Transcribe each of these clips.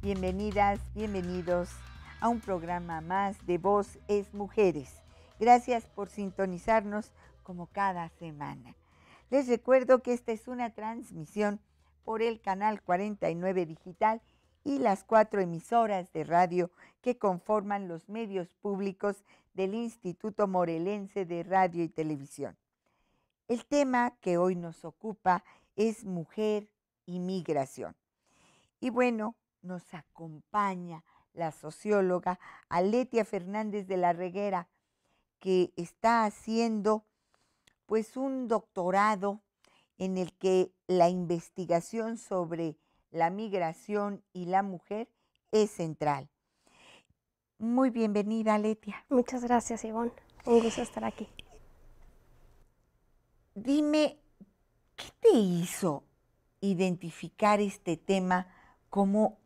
Bienvenidas, bienvenidos a un programa más de Voz es Mujeres. Gracias por sintonizarnos como cada semana. Les recuerdo que esta es una transmisión por el canal 49 Digital y las 4 emisoras de radio que conforman los medios públicos del Instituto Morelense de Radio y Televisión. El tema que hoy nos ocupa es mujer y migración. Y bueno, nos acompaña la socióloga Aletia Fernández de la Reguera, que está haciendo pues un doctorado en el que la investigación sobre la migración y la mujer es central. Muy bienvenida, Aletia. Muchas gracias, Ivonne. Un gusto estar aquí. Dime, ¿qué te hizo identificar este tema como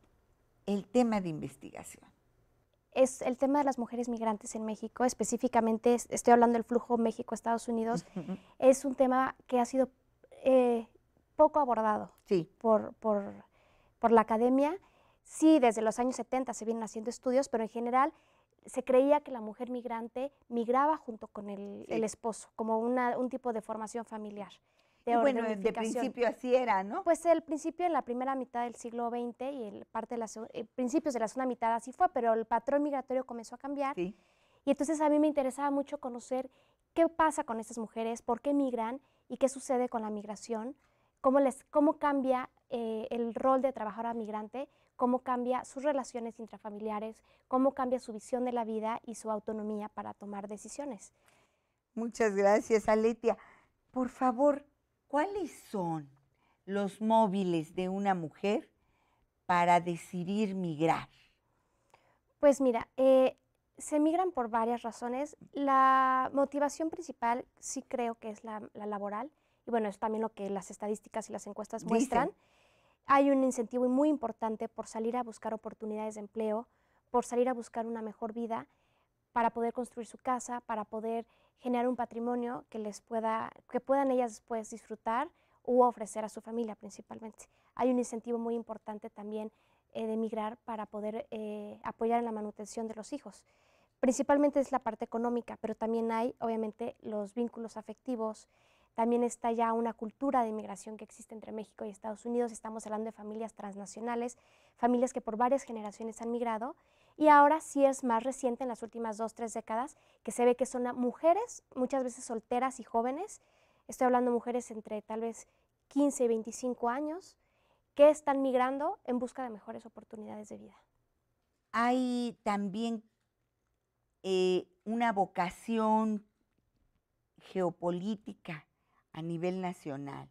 el tema de investigación? Es el tema de las mujeres migrantes en México, específicamente estoy hablando del flujo México-Estados Unidos, es un tema que ha sido poco abordado por la academia. Sí, desde los años 70 se vienen haciendo estudios, pero en general se creía que la mujer migrante migraba junto con el esposo, como un tipo de formación familiar. Y bueno, de principio así era, ¿no? Pues el principio, en la primera mitad del siglo XX y parte de principios de la segunda mitad así fue, pero el patrón migratorio comenzó a cambiar. Sí. Y entonces a mí me interesaba mucho conocer qué pasa con estas mujeres, por qué migran y qué sucede con la migración, cómo cambia el rol de trabajadora migrante, cómo cambia sus relaciones intrafamiliares, cómo cambia su visión de la vida y su autonomía para tomar decisiones. Muchas gracias, Aletia. Por favor, ¿cuáles son los móviles de una mujer para decidir migrar? Pues mira, se migran por varias razones. La motivación principal sí creo que es la laboral, y bueno, es también lo que las estadísticas y las encuestas muestran. Hay un incentivo muy importante por salir a buscar oportunidades de empleo, por salir a buscar una mejor vida, para poder construir su casa, para poder generar un patrimonio que puedan ellas después disfrutar u ofrecer a su familia principalmente. Hay un incentivo muy importante también de emigrar para poder apoyar en la manutención de los hijos. Principalmente es la parte económica, pero también hay obviamente los vínculos afectivos. También está ya una cultura de inmigración que existe entre México y Estados Unidos. Estamos hablando de familias transnacionales, familias que por varias generaciones han migrado, y ahora sí es más reciente, en las últimas 2 o 3 décadas, que se ve que son mujeres, muchas veces solteras y jóvenes. Estoy hablando de mujeres entre tal vez 15 y 25 años, que están migrando en busca de mejores oportunidades de vida. Hay también una vocación geopolítica a nivel nacional,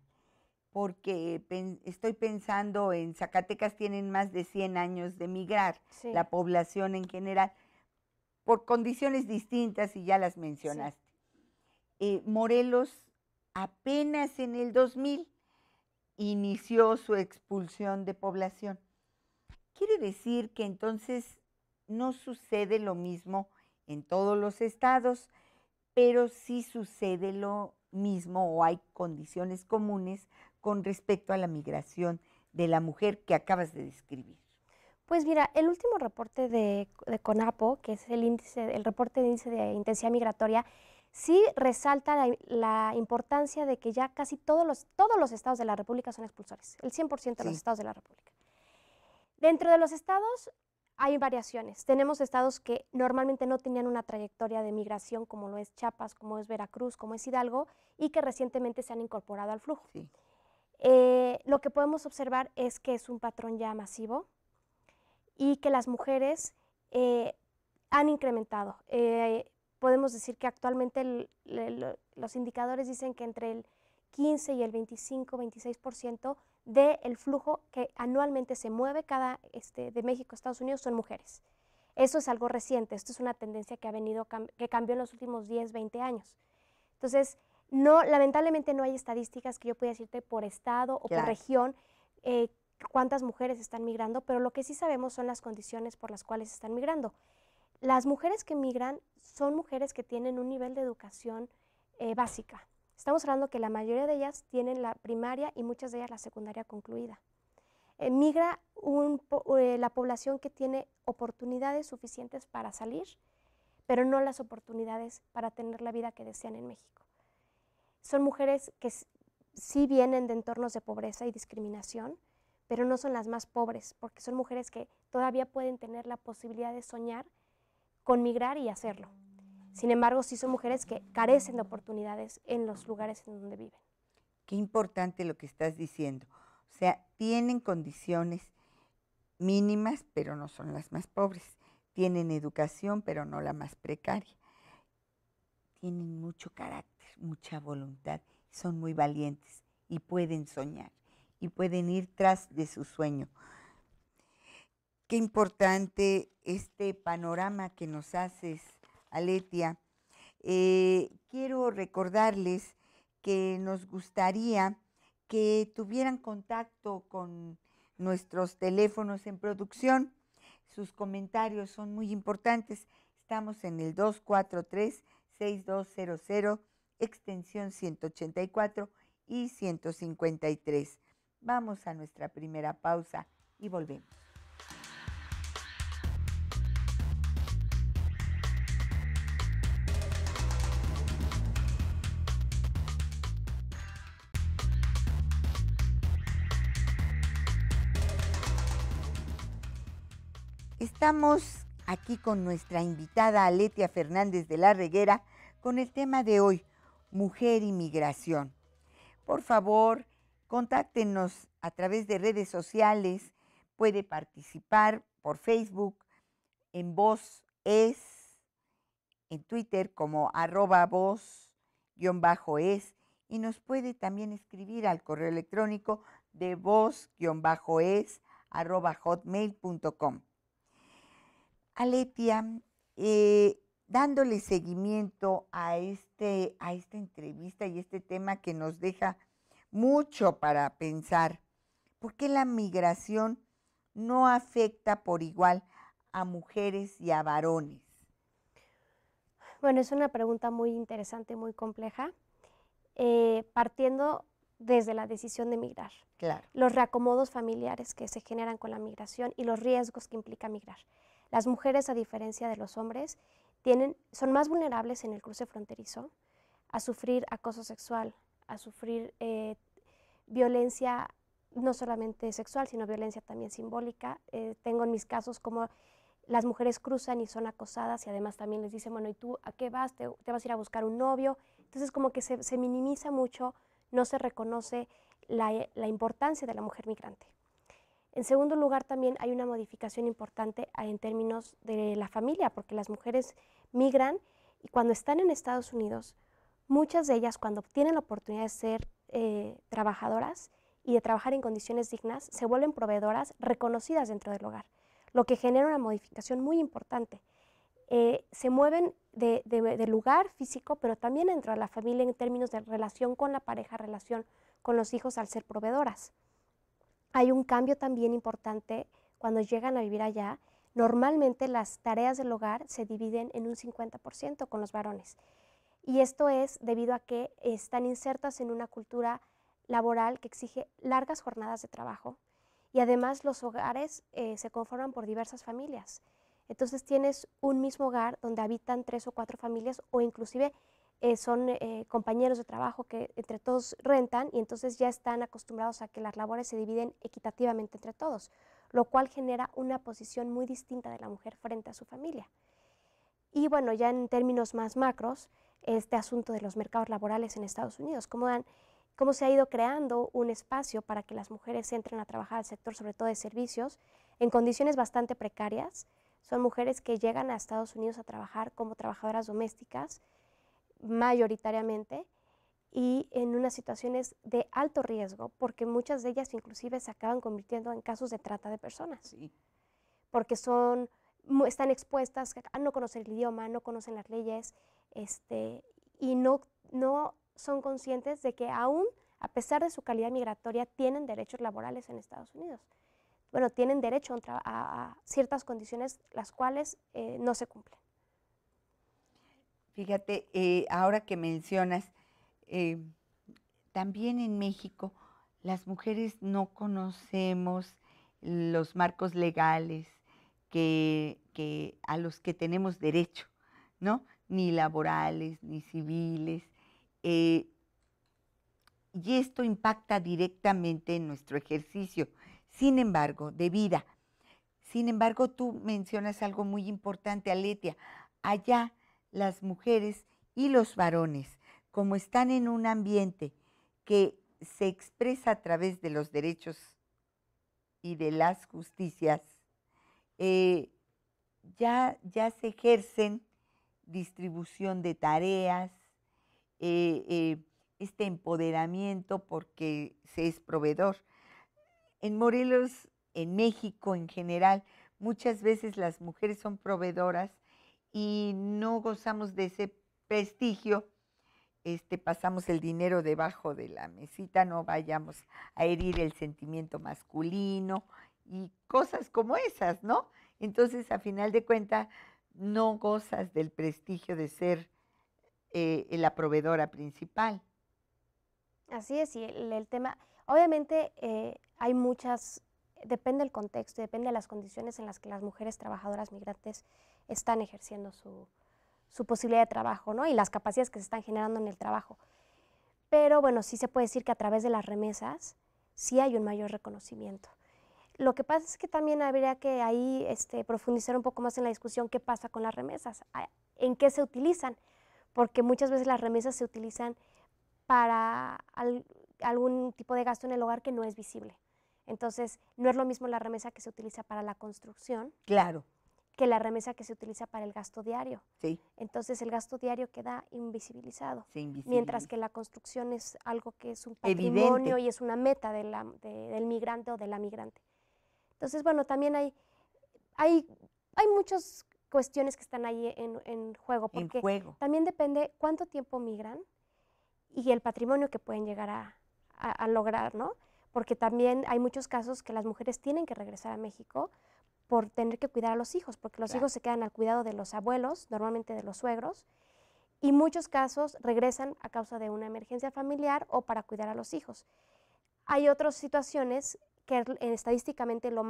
porque estoy pensando en Zacatecas, tienen más de 100 años de migrar, la población en general, por condiciones distintas y ya las mencionaste. Morelos apenas en el 2000 inició su expulsión de población. Quiere decir que entonces no sucede lo mismo en todos los estados, pero sí sucede lo mismo o hay condiciones comunes con respecto a la migración de la mujer que acabas de describir. Pues mira, el último reporte de CONAPO, que es el reporte de índice de intensidad migratoria, sí resalta la importancia de que ya casi todos los estados de la República son expulsores, el 100% de los estados de la República. Dentro de los estados hay variaciones. Tenemos estados que normalmente no tenían una trayectoria de migración, como lo es Chiapas, como es Veracruz, como es Hidalgo, y que recientemente se han incorporado al flujo. Sí. Lo que podemos observar es que es un patrón ya masivo y que las mujeres han incrementado. Podemos decir que actualmente los indicadores dicen que entre el 15 y el 25-26% del flujo que anualmente se mueve de México a Estados Unidos son mujeres. Eso es algo reciente, esto es una tendencia que cambió en los últimos 10-20 años. Entonces, lamentablemente no hay estadísticas que yo pueda decirte por estado o por región cuántas mujeres están migrando, pero lo que sí sabemos son las condiciones por las cuales están migrando. Las mujeres que migran son mujeres que tienen un nivel de educación básica. Estamos hablando que la mayoría de ellas tienen la primaria y muchas de ellas la secundaria concluida. migra la población que tiene oportunidades suficientes para salir, pero no las oportunidades para tener la vida que desean en México. Son mujeres que sí vienen de entornos de pobreza y discriminación, pero no son las más pobres, porque son mujeres que todavía pueden tener la posibilidad de soñar con migrar y hacerlo. Sin embargo, sí son mujeres que carecen de oportunidades en los lugares en donde viven. Qué importante lo que estás diciendo. O sea, tienen condiciones mínimas, pero no son las más pobres. Tienen educación, pero no la más precaria. Tienen mucho carácter, mucha voluntad, son muy valientes y pueden soñar y pueden ir tras de su sueño. Qué importante este panorama que nos haces, Aletia. Quiero recordarles que nos gustaría que tuvieran contacto con nuestros teléfonos en producción. Sus comentarios son muy importantes. Estamos en el 243-6200, extensión 184 y 153. Vamos a nuestra primera pausa y volvemos. Estamos aquí con nuestra invitada Aletia Fernández de la Reguera con el tema de hoy, mujer y migración. Por favor, contáctenos a través de redes sociales, puede participar por Facebook, en Voz Es, en Twitter como @voz_es y nos puede también escribir al correo electrónico de voz-es@hotmail.com. Aletia, dándole seguimiento a esta entrevista y este tema que nos deja mucho para pensar, ¿por qué la migración no afecta por igual a mujeres y a varones? Bueno, es una pregunta muy interesante, muy compleja, partiendo desde la decisión de migrar. Claro. Los reacomodos familiares que se generan con la migración y los riesgos que implica migrar. Las mujeres, a diferencia de los hombres, son más vulnerables en el cruce fronterizo a sufrir acoso sexual, a sufrir violencia no solamente sexual, sino violencia también simbólica. Tengo en mis casos como las mujeres cruzan y son acosadas y además también les dicen, bueno, ¿y tú a qué vas? ¿Te vas a ir a buscar un novio? Entonces como que se minimiza mucho, no se reconoce la importancia de la mujer migrante. En segundo lugar, también hay una modificación importante en términos de la familia, porque las mujeres migran y cuando están en Estados Unidos, muchas de ellas cuando tienen la oportunidad de ser trabajadoras y de trabajar en condiciones dignas, se vuelven proveedoras reconocidas dentro del hogar, lo que genera una modificación muy importante. Se mueven de lugar físico, pero también dentro de la familia en términos de relación con la pareja, relación con los hijos al ser proveedoras. Hay un cambio también importante cuando llegan a vivir allá. Normalmente las tareas del hogar se dividen en un 50% con los varones. Y esto es debido a que están insertas en una cultura laboral que exige largas jornadas de trabajo y además los hogares se conforman por diversas familias. Entonces tienes un mismo hogar donde habitan 3 o 4 familias o inclusive son compañeros de trabajo que entre todos rentan y entonces ya están acostumbrados a que las labores se dividen equitativamente entre todos, lo cual genera una posición muy distinta de la mujer frente a su familia. Y bueno, ya en términos más macros, este asunto de los mercados laborales en Estados Unidos, cómo se ha ido creando un espacio para que las mujeres entren a trabajar al sector, sobre todo de servicios, en condiciones bastante precarias. Son mujeres que llegan a Estados Unidos a trabajar como trabajadoras domésticas, mayoritariamente, y en unas situaciones de alto riesgo, porque muchas de ellas inclusive se acaban convirtiendo en casos de trata de personas, Sí. porque están expuestas a no conocer el idioma, no conocen las leyes, y no son conscientes de que aún, a pesar de su calidad migratoria, tienen derechos laborales en Estados Unidos. Bueno, tienen derecho a ciertas condiciones las cuales no se cumplen. Fíjate, ahora que mencionas, también en México las mujeres no conocemos los marcos legales a los que tenemos derecho, ¿no? Ni laborales, ni civiles. Y esto impacta directamente en nuestro ejercicio, sin embargo, de vida. Sin embargo, tú mencionas algo muy importante, Aletia. Allá las mujeres y los varones, como están en un ambiente que se expresa a través de los derechos y de las justicias, ya se ejercen distribución de tareas, este empoderamiento porque se es proveedor. En Morelos, en México en general, muchas veces las mujeres son proveedoras y no gozamos de ese prestigio. Pasamos el dinero debajo de la mesita, no vayamos a herir el sentimiento masculino y cosas como esas, ¿no? Entonces, a final de cuentas, no gozas del prestigio de ser la proveedora principal. Así es, y el tema, obviamente hay muchas, depende del contexto, depende de las condiciones en las que las mujeres trabajadoras migrantes están ejerciendo su posibilidad de trabajo, ¿no? Y las capacidades que se están generando en el trabajo. Pero bueno, sí se puede decir que a través de las remesas sí hay un mayor reconocimiento. Lo que pasa es que también habría que ahí profundizar un poco más en la discusión qué pasa con las remesas, en qué se utilizan, porque muchas veces las remesas se utilizan para algún tipo de gasto en el hogar que no es visible. Entonces, no es lo mismo la remesa que se utiliza para la construcción, claro, que la remesa que se utiliza para el gasto diario. Sí. Entonces, el gasto diario queda invisibilizado, Se invisibiliza. mientras que la construcción es algo que es un patrimonio Evidente. y es una meta del migrante o de la migrante. Entonces, bueno, también hay muchas cuestiones que están ahí en juego, porque también depende cuánto tiempo migran y el patrimonio que pueden llegar a lograr, ¿no? Porque también hay muchos casos que las mujeres tienen que regresar a México por tener que cuidar a los hijos, porque los hijos se quedan al cuidado de los abuelos, normalmente de los suegros, y muchos casos regresan a causa de una emergencia familiar o para cuidar a los hijos. Hay otras situaciones que estadísticamente lo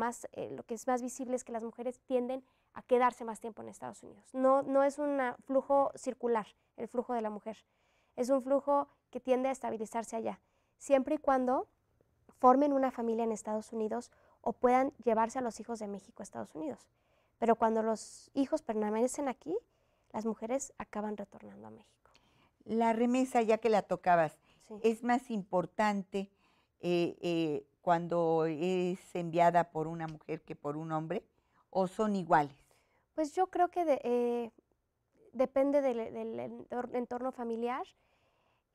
que es más visible es que las mujeres tienden a quedarse más tiempo en Estados Unidos. No es un flujo circular, el flujo de la mujer. Es un flujo que tiende a estabilizarse allá, siempre y cuando formen una familia en Estados Unidos o puedan llevarse a los hijos de México a Estados Unidos. Pero cuando los hijos permanecen aquí, las mujeres acaban retornando a México. La remesa, ya que la tocabas, sí. ¿Es más importante cuando es enviada por una mujer que por un hombre? ¿O son iguales? Pues yo creo que depende del entorno familiar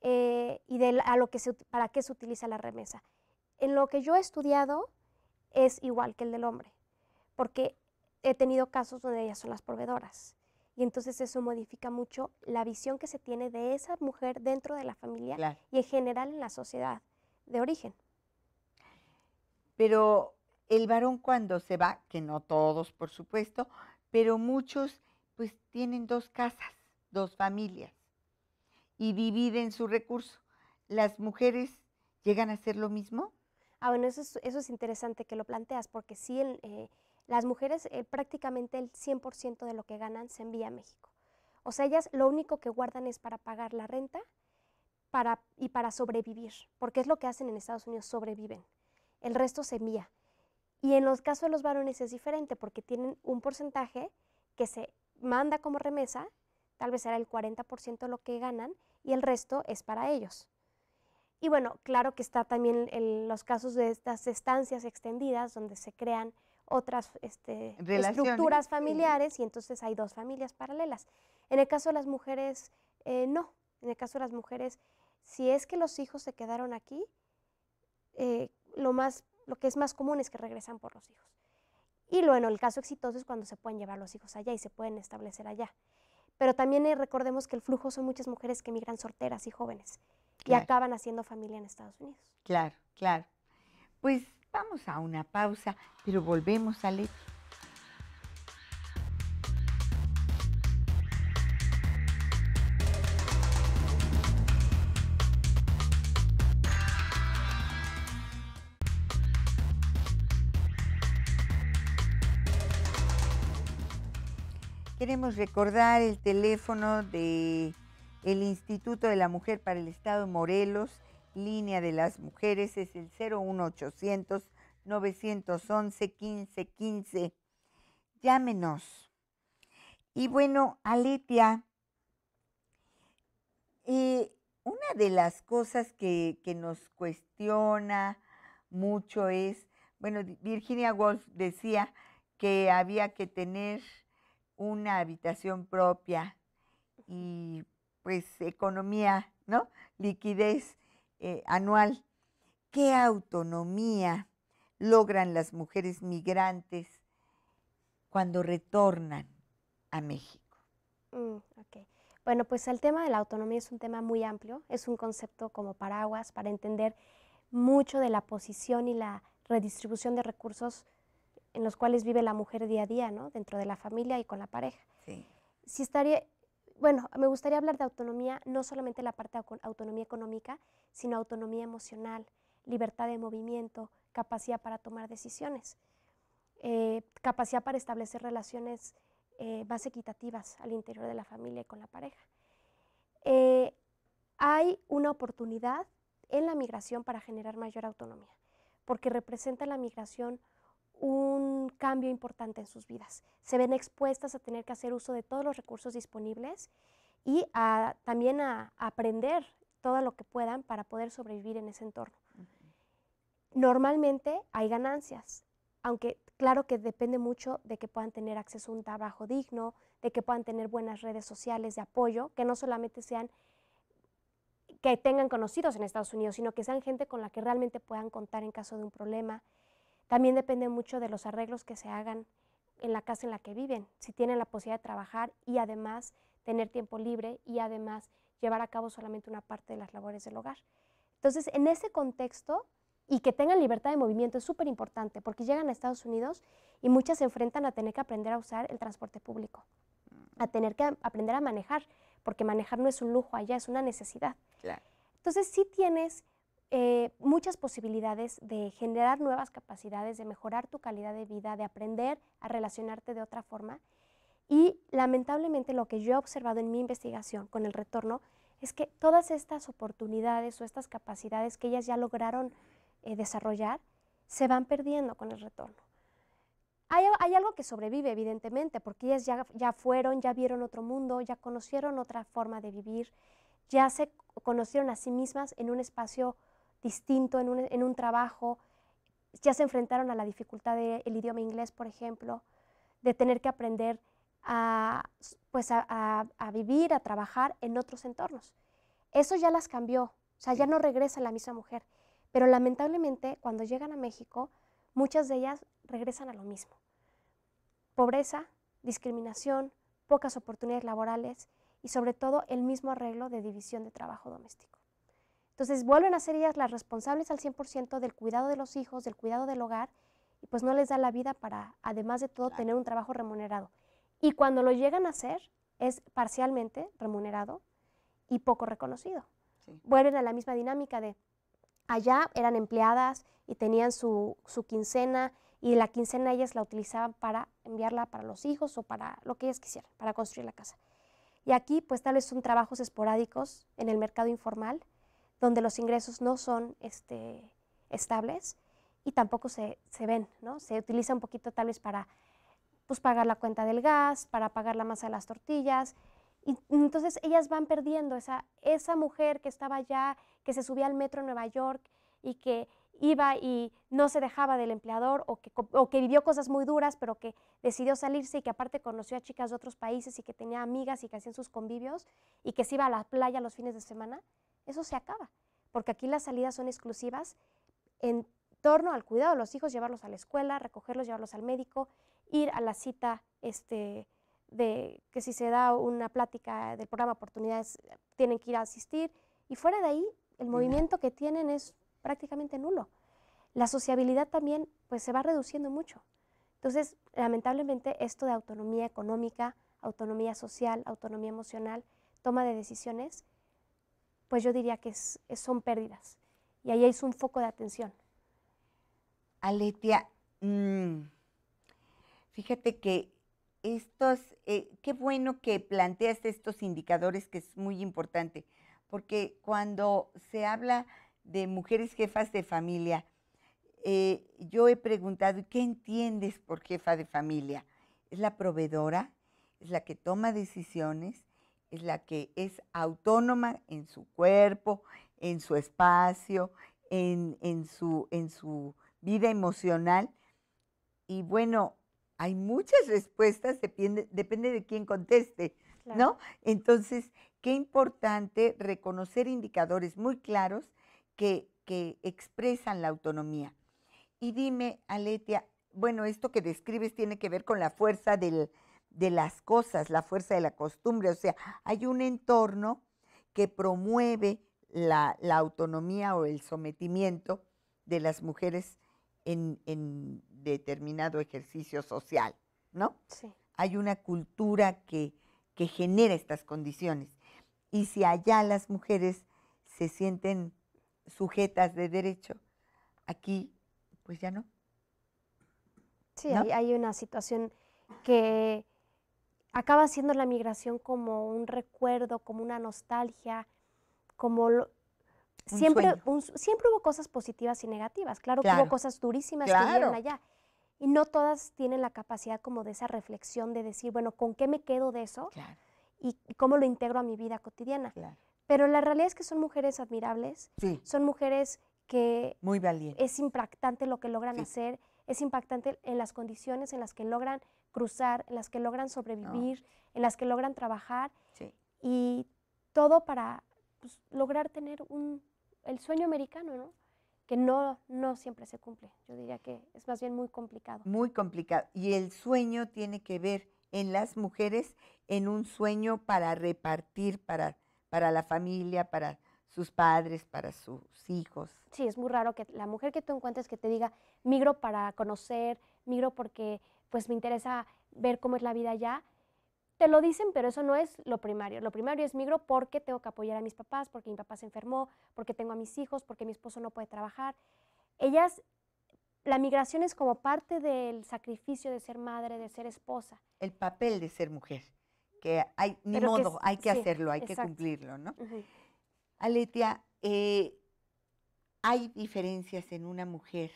y para qué se utiliza la remesa. En lo que yo he estudiado es igual que el del hombre, porque he tenido casos donde ellas son las proveedoras. Y entonces eso modifica mucho la visión que se tiene de esa mujer dentro de la familia y en general en la sociedad de origen. Pero el varón cuando se va, que no todos por supuesto, pero muchos pues tienen 2 casas, 2 familias y dividen su recurso. ¿Las mujeres llegan a hacer lo mismo? Bueno, eso es interesante que lo planteas, porque sí, las mujeres prácticamente el 100% de lo que ganan se envía a México. O sea, ellas lo único que guardan es para pagar la renta y para sobrevivir, porque es lo que hacen en Estados Unidos, sobreviven. El resto se envía. Y en los casos de los varones es diferente, porque tienen un porcentaje que se manda como remesa, tal vez será el 40% de lo que ganan, y el resto es para ellos. Y bueno, claro que está también los casos de estas estancias extendidas donde se crean otras estructuras familiares y entonces hay 2 familias paralelas. En el caso de las mujeres, no. En el caso de las mujeres, si es que los hijos se quedaron aquí, lo que es más común es que regresan por los hijos. Y bueno, el caso exitoso es cuando se pueden llevar los hijos allá y se pueden establecer allá. Pero también recordemos que el flujo son muchas mujeres que migran solteras y jóvenes. Y acaban haciendo familia en Estados Unidos. Claro, claro. Pues vamos a una pausa, pero volvemos a leer. Queremos recordar el teléfono del Instituto de la Mujer para el Estado de Morelos, línea de las mujeres, es el 01800 911 1515. Llámenos. Y bueno, Aletia, una de las cosas que nos cuestiona mucho es, bueno, Virginia Woolf decía que había que tener una habitación propia y pues economía, ¿no? Liquidez anual. ¿Qué autonomía logran las mujeres migrantes cuando retornan a México? Ok. Bueno, pues el tema de la autonomía es un tema muy amplio, es un concepto como paraguas para entender mucho de la posición y la redistribución de recursos en los cuales vive la mujer día a día, ¿no? Dentro de la familia y con la pareja. Sí. Bueno, me gustaría hablar de autonomía, no solamente la parte de autonomía económica, sino autonomía emocional, libertad de movimiento, capacidad para tomar decisiones, capacidad para establecer relaciones más equitativas al interior de la familia y con la pareja. Hay una oportunidad en la migración para generar mayor autonomía, porque representa la migración un cambio importante en sus vidas. Se ven expuestas a tener que hacer uso de todos los recursos disponibles y también a aprender todo lo que puedan para poder sobrevivir en ese entorno. Normalmente hay ganancias, aunque claro que depende mucho de que puedan tener acceso a un trabajo digno, de que puedan tener buenas redes sociales de apoyo, que no solamente sean que tengan conocidos en Estados Unidos, sino que sean gente con la que realmente puedan contar en caso de un problema. También depende mucho de los arreglos que se hagan en la casa en la que viven, si tienen la posibilidad de trabajar y además tener tiempo libre y además llevar a cabo solamente una parte de las labores del hogar. Entonces, en ese contexto, y que tengan libertad de movimiento es súper importante, porque llegan a Estados Unidos y muchas se enfrentan a tener que aprender a usar el transporte público, a tener que aprender a manejar, porque manejar no es un lujo allá, es una necesidad. Claro. Entonces, sí tienes muchas posibilidades de generar nuevas capacidades, de mejorar tu calidad de vida, de aprender a relacionarte de otra forma. Y lamentablemente lo que yo he observado en mi investigación con el retorno es que todas estas oportunidades o estas capacidades que ellas ya lograron desarrollar se van perdiendo con el retorno. Hay algo que sobrevive, evidentemente, porque ellas ya fueron, ya vieron otro mundo, ya conocieron otra forma de vivir, ya se conocieron a sí mismas en un espacio distinto, en un trabajo, ya se enfrentaron a la dificultad del idioma inglés, por ejemplo, de tener que aprender a vivir, a trabajar en otros entornos. Eso ya las cambió, o sea, ya no regresa la misma mujer. Pero lamentablemente, cuando llegan a México, muchas de ellas regresan a lo mismo. Pobreza, discriminación, pocas oportunidades laborales y sobre todo el mismo arreglo de división de trabajo doméstico. Entonces vuelven a ser ellas las responsables al 100% del cuidado de los hijos, del cuidado del hogar, y pues no les da la vida para, además de todo, tener un trabajo remunerado. Y cuando lo llegan a hacer, es parcialmente remunerado y poco reconocido. Sí. Vuelven a la misma dinámica de allá eran empleadas y tenían su quincena, y la quincena ellas la utilizaban para enviarla para los hijos o para lo que ellas quisieran, para construir la casa. Y aquí pues tal vez son trabajos esporádicos en el mercado informal, donde los ingresos no son estables y tampoco se ven, ¿no? Se utiliza un poquito tal vez para pues, pagar la cuenta del gas, para pagar la masa de las tortillas. Y entonces ellas van perdiendo esa mujer que estaba allá, que se subía al metro en Nueva York y que iba y no se dejaba del empleador o que vivió cosas muy duras, pero que decidió salirse y que aparte conoció a chicas de otros países y que tenía amigas y que hacían sus convivios y que se iba a la playa los fines de semana. Eso se acaba, porque aquí las salidas son exclusivas en torno al cuidado de los hijos, llevarlos a la escuela, recogerlos, llevarlos al médico, ir a la cita de que si se da una plática del programa Oportunidades, tienen que ir a asistir, y fuera de ahí, el movimiento que tienen es prácticamente nulo. La sociabilidad también pues, se va reduciendo mucho. Entonces, lamentablemente, esto de autonomía económica, autonomía social, autonomía emocional, toma de decisiones, pues yo diría que son pérdidas. Y ahí es un foco de atención. Aletia, fíjate que qué bueno que planteas estos indicadores, que es muy importante, porque cuando se habla de mujeres jefas de familia, yo he preguntado, ¿qué entiendes por jefa de familia? ¿Es la proveedora? ¿Es la que toma decisiones? ¿Es la que es autónoma en su cuerpo, en su espacio, en su vida emocional? Y bueno, hay muchas respuestas, depende de quién conteste, Claro. ¿no? Entonces, qué importante reconocer indicadores muy claros que expresan la autonomía. Y dime, Aletia, bueno, esto que describes tiene que ver con la fuerza de las cosas, la fuerza de la costumbre. O sea, hay un entorno que promueve la autonomía o el sometimiento de las mujeres en determinado ejercicio social, ¿no? Sí. Hay una cultura que genera estas condiciones. Y si allá las mujeres se sienten sujetas de derecho, aquí pues ya no, Sí, ¿no? hay una situación que acaba siendo la migración como un recuerdo, como una nostalgia, como Un sueño. siempre hubo cosas positivas y negativas. Claro que hubo Claro, cosas durísimas que vivieron claro, allá. Y no todas tienen la capacidad como de esa reflexión de decir, bueno, ¿con qué me quedo de eso? claro, Y cómo lo integro a mi vida cotidiana. claro. Pero la realidad es que son mujeres admirables, Sí, son mujeres que muy valiente. es impactante lo que logran Sí. hacer, es impactante en las condiciones en las que logran cruzar, en las que logran No, sobrevivir, en las que logran trabajar sí. y todo para pues, lograr tener el sueño americano, ¿no? Que no siempre se cumple. Yo diría que es más bien muy complicado. Muy complicado. Y el sueño tiene que ver en las mujeres en un sueño para repartir para la familia, para sus padres, para sus hijos. Sí, es muy raro que la mujer que tú encuentres que te diga, migro para conocer, migro porque pues me interesa ver cómo es la vida allá. Te lo dicen, pero eso no es lo primario. Lo primario es migro porque tengo que apoyar a mis papás, porque mi papá se enfermó, porque tengo a mis hijos, porque mi esposo no puede trabajar. Ellas, la migración es como parte del sacrificio de ser madre, de ser esposa. El papel de ser mujer, que hay, ni Pero que modo, hay que sí, hacerlo, hay que exacto. cumplirlo, ¿no? Ujú. Aletia, ¿hay diferencias en una mujer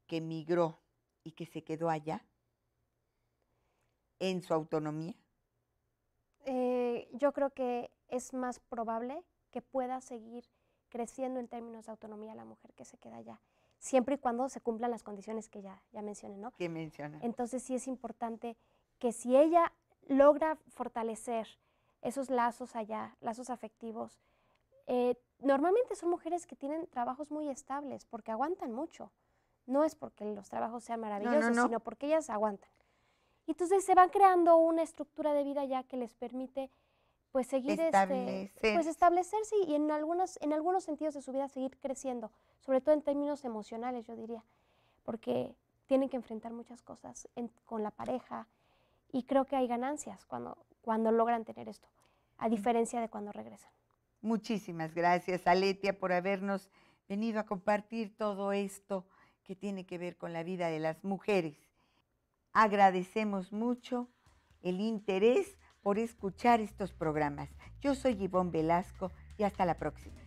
que migró y que se quedó allá en su autonomía? Yo creo que es más probable que pueda seguir creciendo en términos de autonomía la mujer que se queda allá, siempre y cuando se cumplan las condiciones que ya mencioné, ¿no? ¿Qué menciona? Entonces sí es importante que si ella logra fortalecer esos lazos allá, lazos afectivos, normalmente son mujeres que tienen trabajos muy estables porque aguantan mucho. No es porque los trabajos sean No, maravillosos, no. sino porque ellas aguantan. Entonces se van creando una estructura de vida ya que les permite pues seguir pues Establecerse. establecerse y en algunos sentidos de su vida seguir creciendo, sobre todo en términos emocionales, yo diría, porque tienen que enfrentar muchas cosas con la pareja y creo que hay ganancias cuando logran tener esto, a diferencia de cuando regresan. Muchísimas gracias, Aletia, por habernos venido a compartir todo esto que tiene que ver con la vida de las mujeres. Agradecemos mucho el interés por escuchar estos programas. Yo soy Ivonne Velasco y hasta la próxima.